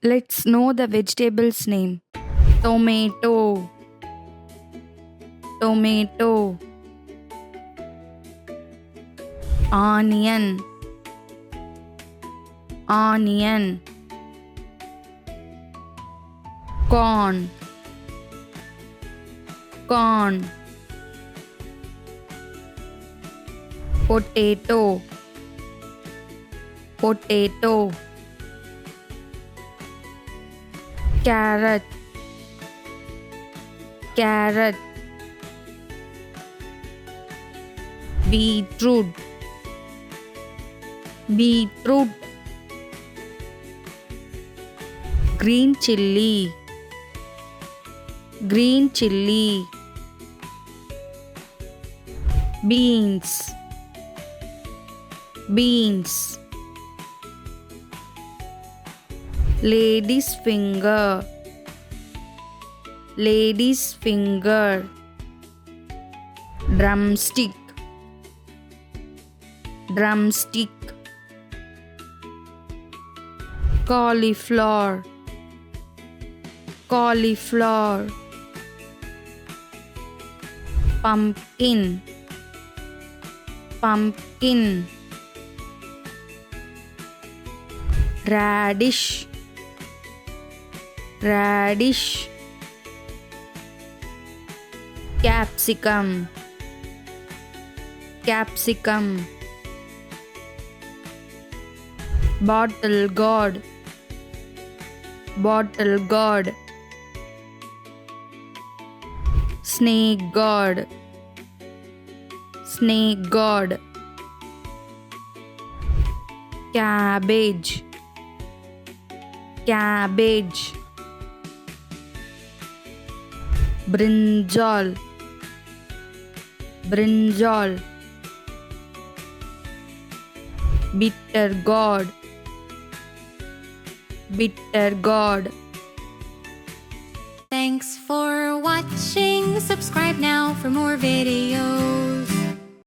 Let's know the vegetable's name. Tomato, tomato. Onion, onion. Corn, corn. Potato, potato. Carrot, carrot. Beetroot, beetroot. Green chilli, green chilli. Beans, beans. Lady's finger, lady's finger. Drumstick, drumstick. Cauliflower, cauliflower. Pumpkin, pumpkin. Radish, radish. Capsicum, capsicum. Bottle gourd, bottle gourd. Snake gourd, snake gourd. Cabbage, cabbage. Brinjal, brinjal. Bitter gourd, bitter gourd. Thanks for watching. Subscribe now for more videos.